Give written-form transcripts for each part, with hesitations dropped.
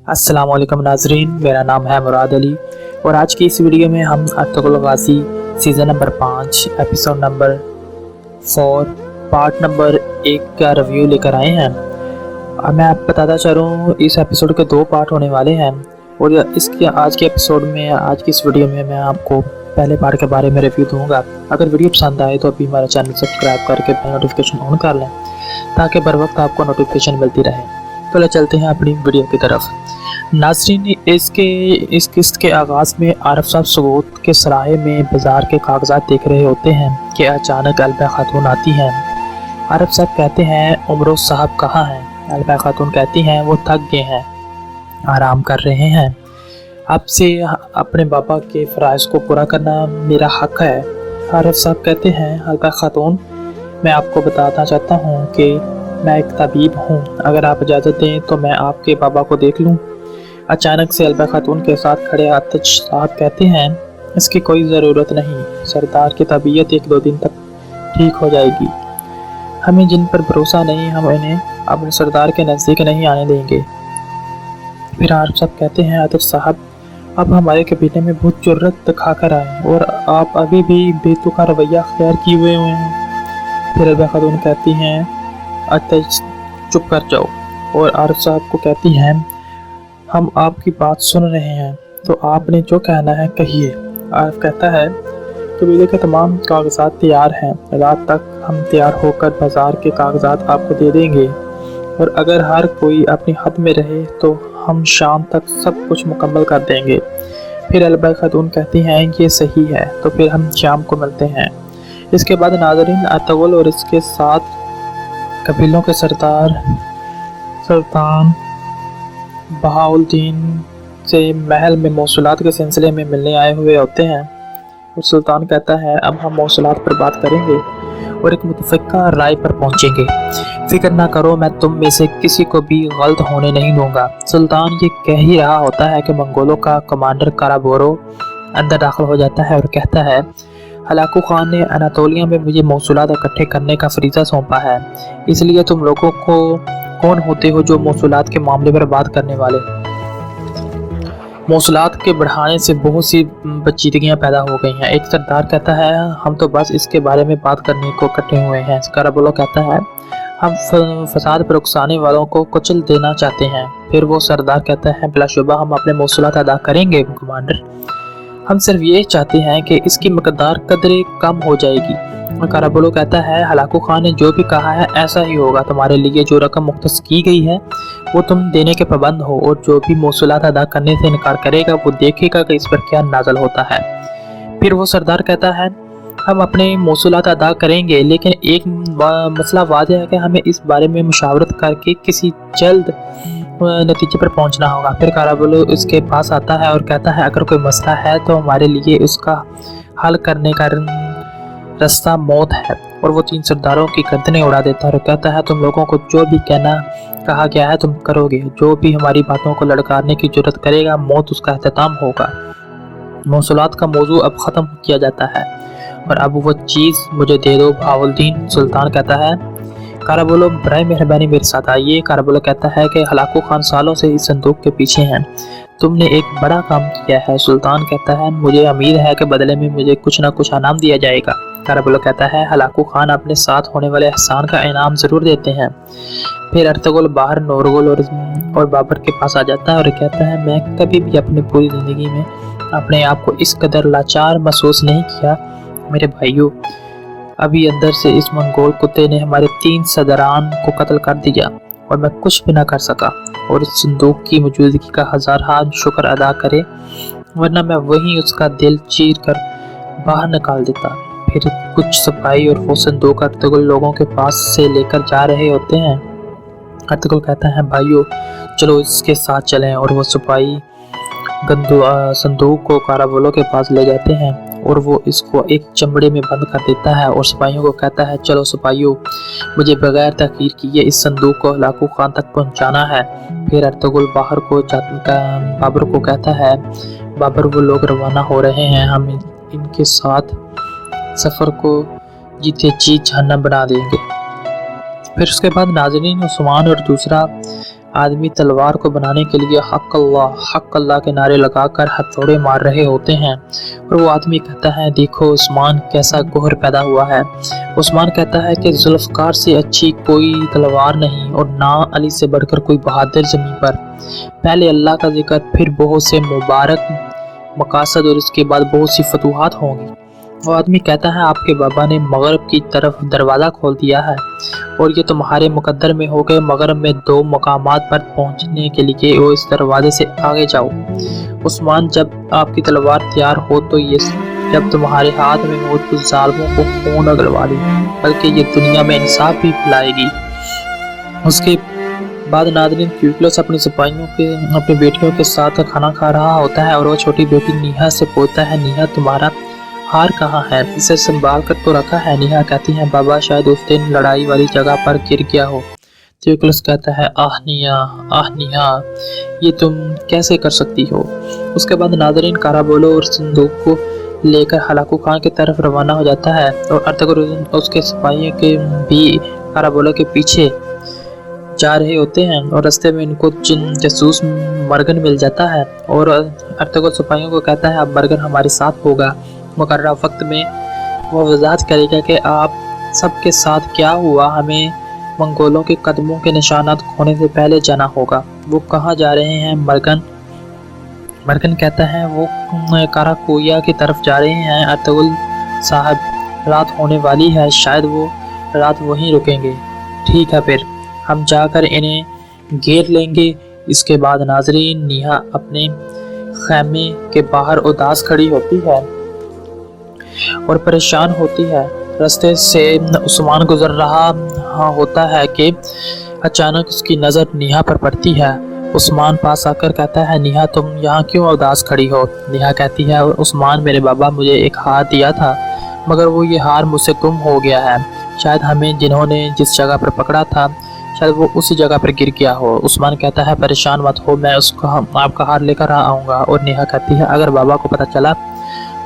अस्सलाम वालेकुम नाजरीन, मेरा नाम है मुराद अली और आज की इस वीडियो में हम Ertugrul Ghazi season number 5 episode number 4 part number 1 का रिव्यू लेकर आए हैं। मैं आपको बताता चलूँ, इस एपिसोड के 2 पार्ट होने वाले हैं और इसके आज के एपिसोड में, आज की इस वीडियो में मैं आपको पहले पार्ट के बारे में रिव्यू दूंगा। अगर वीडियो पसंद आए तो अभी हमारा चैनल सब्सक्राइब करके बेल नोटिफिकेशन ऑन कर लें ताकि बर वक्त आपको नोटिफिकेशन मिलती रहे। तो चलते हैं अपनी वीडियो की तरफ। नाज़रीन, इस किस्त के आगाज़ में आरिफ साहब सबूत के सराहे में बाजार के कागजात देख रहे होते हैं कि अचानक अलबा खातून आती हैं। आरिफ साहब कहते हैं उमरो साहब कहाँ हैं? अलबा खातून कहती हैं वो थक गए हैं, आराम कर रहे हैं। आपसे अपने बाबा के फ़राइज़ को पूरा करना मेरा हक़ है। आरिफ साहब कहते हैं अलबा खातून, मैं आपको बताना चाहता हूँ कि मैं एक तबीब हूँ, अगर आप इजाज़त दें तो मैं आपके बाबा को देख लूँ। अचानक से अलबा खातून के साथ खड़े आतिश साहब कहते हैं इसकी कोई ज़रूरत नहीं, सरदार की तबीयत 1-2 दिन तक ठीक हो जाएगी। हमें जिन पर भरोसा नहीं, हम इन्हें अपने सरदार के नज़दीक नहीं आने देंगे। फिर आरिफ साहब कहते हैं आतिश साहब, अब हमारे कबीले में बहुत जुर्रत दिखा कर आए और आप अभी भी बेतुका रवैया अख्तियार किए हुए हैं। फिर अलबा खातून कहती हैं आतिश चुप कर जाओ और आरिफ साहब को कहती हैं हम आपकी बात सुन रहे हैं, तो आपने जो कहना है कहिए। आरिफ कहता है कबीले के तमाम कागजात तैयार हैं, रात तक हम तैयार होकर बाजार के कागजात आपको दे देंगे और अगर हर कोई अपनी हद में रहे तो हम शाम तक सब कुछ मुकम्मल कर देंगे। फिर अलबा खातून कहती हैं ये सही है, तो फिर हम शाम को मिलते हैं। इसके बाद नाज़रीन, अर्तुगरुल और इसके साथ कबीलों के सरदार सुल्तान बहाउद्दीन से महल में मौसूलात के सिलसिले में मिलने आए हुए होते हैं। और सुल्तान कहता है अब हम मौसूलात पर बात करेंगे और एक मुतफ़िक़ा राय पर पहुंचेंगे। फिक्र ना करो, मैं तुम में से किसी को भी गलत होने नहीं दूंगा। सुल्तान ये कह ही रहा होता है कि मंगोलों का कमांडर काराबोरो अंदर दाखिल हो जाता है और कहता है हलाकू खान ने अनातोलिया में मुझे मौसूलात इकट्ठे करने का फरीज़ा सौंपा है, इसलिए तुम लोगों को कौन होते हो जो मौसूलात के मामले पर बात करने वाले? मौसूलात के बढ़ाने से बहुत सी पेचीदगियाँ पैदा हो गई हैं। एक सरदार कहता है हम तो बस इसके बारे में बात करने को इकट्ठे हुए हैं। काराबोलो कहता है हम फसाद पर उकसाने वालों को कुचल देना चाहते हैं। फिर वो सरदार कहता है बिलाशुबा हम अपने मौसूलात अदा करेंगे कमांडर, हम सिर्फ ये चाहते हैं कि इसकी मकदार कदरे कम हो जाएगी। काराबोलो कहता है हलाकू खान ने जो भी कहा है ऐसा ही होगा, तुम्हारे लिए जो रकम मुख्तस की गई है वो तुम देने के पाबंद हो और जो भी मौसूलात अदा करने से इनकार करेगा वो देखेगा कि इस पर क्या नाज़िल होता है। फिर वो सरदार कहता है हम अपने मौसूलात अदा करेंगे, लेकिन एक मसला वाज़ेह है कि हमें इस बारे में मुशावरत करके किसी जल्द नतीजे पर पहुंचना होगा। फिर काराबोलो इसके पास आता है और कहता है अगर कोई मसला है तो हमारे लिए उसका हल करने का रास्ता मौत है। और वो 3 सरदारों की गर्दनें उड़ा देता है और कहता है तुम लोगों को जो भी कहा गया है तुम करोगे, जो भी हमारी बातों को लड़काने की जरूरत करेगा मौत उसका एहतमाम होगा। मौसूलात का मौजू अब ख़त्म किया जाता है और अब वो चीज़ मुझे दे दो बहाउद्दीन। सुल्तान कहता है काराबोलो बराए मेहरबानी मेरे साथ आइए। काराबोलो कहता है कि हलाकू खान सालों से इस संदूक के पीछे हैं, तुमने एक बड़ा काम किया है। सुल्तान कहता है मुझे उम्मीद है कि बदले में मुझे कुछ ना कुछ इनाम दिया जाएगा। काराबोलो कहता है हलाकू खान अपने साथ होने वाले एहसान का इनाम ज़रूर देते हैं। फिर अर्तुगरुल बाहर नूरगुल और बाबर के पास आ जाता है और कहता है मैं कभी भी अपनी पूरी ज़िंदगी में अपने आप को इस कदर लाचार महसूस नहीं किया। मेरे भाइयों, अभी अंदर से इस मंगोल कुत्ते ने हमारे 3 सदरान को कत्ल कर दिया और मैं कुछ भी ना कर सका और इस संदूक की मौजूदगी का 1000 शुक्र अदा करे, वरना मैं वहीं उसका दिल चीर कर बाहर निकाल देता। फिर कुछ सिपाही और वो संदूक अर्तुगरुल लोगों के पास से लेकर जा रहे होते हैं। अर्तुगरुल कहता है भाइयों चलो इसके साथ चलें और वो सिपाही संदूक को काराबोलो के पास ले जाते हैं और वो इसको एक चमड़े में बंद कर देता है और सिपाहियों को कहता है चलो सिपाहियों मुझे बगैर तखीर किए इस संदूक को हलाकू खान तक पहुंचाना है। फिर अर्तुगरुल बाबर को कहता है बाबर वो लोग रवाना हो रहे हैं, हम इनके साथ सफ़र को जीते जी जहन्नम बना देंगे। फिर उसके बाद नाज़रीन उस्मान और दूसरा आदमी तलवार को बनाने के लिए हक अल्लाह के नारे लगाकर हथौड़े मार रहे होते हैं और वो आदमी कहता है देखो उस्मान कैसा गोहर पैदा हुआ है। उस्मान कहता है कि जुल्फ़कार से अच्छी कोई तलवार नहीं और ना अली से बढ़कर कोई बहादुर ज़मीन पर। पहले अल्लाह का जिक्र, फिर बहुत से मुबारक मकासद और इसके बाद बहुत सी फतूहात होंगी। वो आदमी कहता है आपके बाबा ने मगरब की तरफ दरवाज़ा खोल दिया है और ये तुम्हारे मुकद्दर में हो गए। मगरब में 2 मकामात पर पहुंचने के लिए वो इस दरवाजे से आगे जाओ। उस्मान जब आपकी तलवार तैयार हो तो ये जब तुम्हारे हाथ में हो तो जालिमों को खून उगलवा ली, बल्कि ये दुनिया में इंसाफ भी फैलाएगी। उसके बाद नाज़रीन क्यूकलस अपनी सिपाहियों के अपनी बेटियों के साथ खाना खा रहा होता है और वो छोटी बेटी नीहा से पूछता है नीहा तुम्हारा हार कहाँ है, इसे संभाल कर तो रखा है। नीहा कहती है बाबा शायद उस दिन लड़ाई वाली जगह पर गिर गया हो। क्यूकलस कहता है आह नीहा ये तुम कैसे कर सकती हो। उसके बाद नाज़रीन काराबोलो और संदूक को लेकर हलाकू खान की तरफ रवाना हो जाता है और अर्तुगरुल उसके सिपाहियों के भी काराबोलो के पीछे जा रहे होते हैं और रास्ते में इनको जासूस मर्गन मिल जाता है और अर्तुगरुल सिपाहियों को कहता है अब मर्गन हमारे साथ होगा। मुकर्रर वक्त में वो वजाहत करेगा कि आप सबके साथ क्या हुआ। हमें मंगोलों के कदमों के निशानात खोने से पहले जाना होगा। वो कहाँ जा रहे हैं? मर्गन कहता है वो काराकोया की तरफ जा रहे हैं अर्तुगरुल साहब, रात होने वाली है, शायद वो रात वहीं रुकेंगे। ठीक है फिर हम जाकर इन्हें घेर लेंगे। इसके बाद नाज़रीन नीहा अपने खैमे के बाहर उदास खड़ी होती है और परेशान होती है। रास्ते से उस्मान गुजर रहा होता है कि अचानक उसकी नज़र नीहा पर पड़ती है। उस्मान पास आकर कहता है नीहा तुम यहाँ क्यों उदास खड़ी हो। नीहा कहती है उस्मान मेरे बाबा मुझे एक हार दिया था मगर वो ये हार मुझसे गुम हो गया है। शायद हमें जिन्होंने जिस जगह पर पकड़ा था शायद वो उसी जगह पर गिर गया हो। उस्मान कहता है परेशान मत हो, मैं आपका हार लेकर आऊँगा। और नेहा कहती है अगर बाबा को पता चला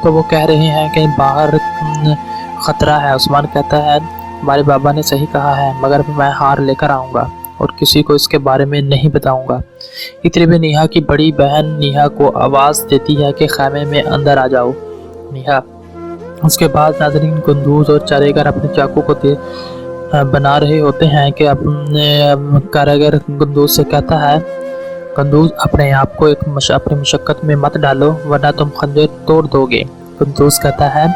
तो वो कह रहे हैं कि बाहर ख़तरा है। उस्मान कहता है हमारे बाबा ने सही कहा है मगर मैं हार लेकर आऊँगा और किसी को इसके बारे में नहीं बताऊँगा। इतने में नेहा की बड़ी बहन नेहा को आवाज़ देती है कि खैमे में अंदर आ जाओ नेहा। उसके बाद नाज़रीन कुंदूज और चारेगर अपने चाकू को बना रहे होते हैं कि अपने कारीगर कुंदूज से कहता है कुंदूज अपने आप को अपनी मुशक्क़त में मत डालो वरना तुम खंजर तोड़ दोगे। कुंदूज कहता है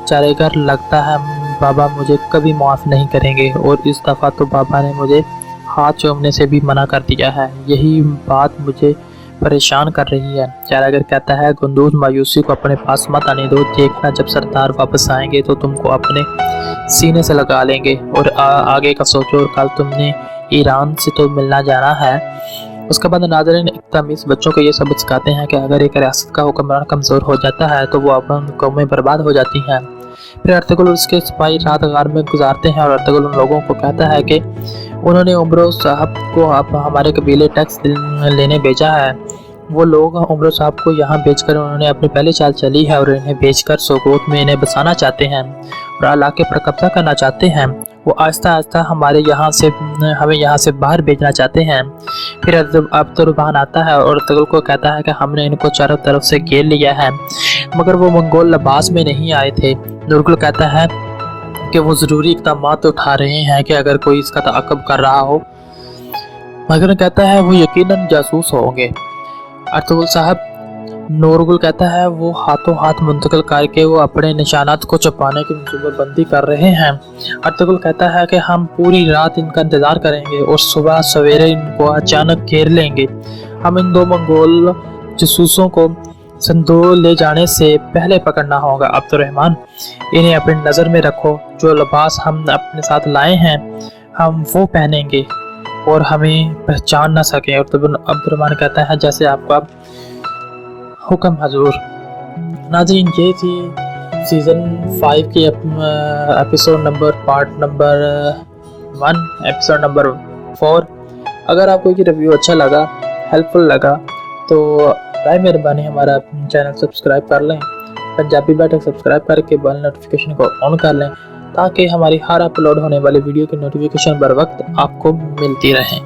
चारेगर लगता है बाबा मुझे कभी माफ़ नहीं करेंगे और इस दफ़ा तो बाबा ने मुझे हाथ चूमने से भी मना कर दिया है, यही बात मुझे परेशान कर रही है। चारागर कहता है कुंदूज मायूसी को अपने पास मत आने दो, देखना जब सरदार वापस आएंगे तो तुमको अपने सीने से लगा लेंगे और आगे का सोचो और कल तुमने ईरान से तो मिलना जाना है। उसके बाद नाज़रीन इक्तामीस बच्चों को ये सबक सिखाते हैं कि अगर एक रियासत का हुक्मरान कमज़ोर हो जाता है तो वो अपनी कौमें बर्बाद हो जाती हैं। फिर अर्तुगरुल उसके सिपाही रात गार में गुजारते हैं और अर्तुगरुल उन लोगों को कहता है कि उन्होंने उमरो साहब को अब हमारे कबीले टैक्स लेने भेजा है। वो लोग उमरो साहब को यहाँ बेचकर उन्होंने अपनी पहली चाल चली है और इन्हें बेचकर सोगोत में इन्हें बसाना चाहते हैं और इलाके पर कब्जा करना चाहते हैं। वो आहिस्ता आहिस्ता हमें यहाँ से बाहर भेजना चाहते हैं। फिर अब्दुर्रहमान आता है और अर्तुगरुल को कहता है कि हमने इनको चारों तरफ से घेर लिया है मगर वो मंगोल लिबास में नहीं आए थे। नूरगुल कहता है कि वो ज़रूरी इक़दाम उठा रहे हैं कि अगर कोई इसका ताक़ब कर रहा हो, मगर कहता है वो यकीनन जासूस होंगे। अर्तुगरुल साहब नूरगुल कहता है वो हाथों हाथ मुंतकिल करके वो अपने निशानात को छुपाने की मनसूबाबंदी कर रहे हैं। अर्तुगरुल कहता है कि हम पूरी रात इनका इंतज़ार करेंगे और सुबह सवेरे इनको अचानक घेर लेंगे। हम इन 2 मंगोल जासूसों को संदूक ले जाने से पहले पकड़ना होगा। अब्दुर्रहमान इन्हें अपनी नज़र में रखो, जो लिबास हम अपने साथ लाए हैं हम वो पहनेंगे और हमें पहचान ना सकें। और तब अब्दुर्रहमान कहता है जैसे आपका हुक्म हजूर। नाज़रीन ये थी सीज़न 5 की episode number part number 1 episode number 4। अगर आपको ये रिव्यू अच्छा लगा, हेल्पफुल लगा तो राय मेहरबानी हमारा चैनल सब्सक्राइब कर लें। पंजाबी बैठक सब्सक्राइब करके बेल नोटिफिकेशन को ऑन कर लें ताकि हमारी हर अपलोड होने वाली वीडियो की नोटिफिकेशन बर वक्त आपको मिलती रहे।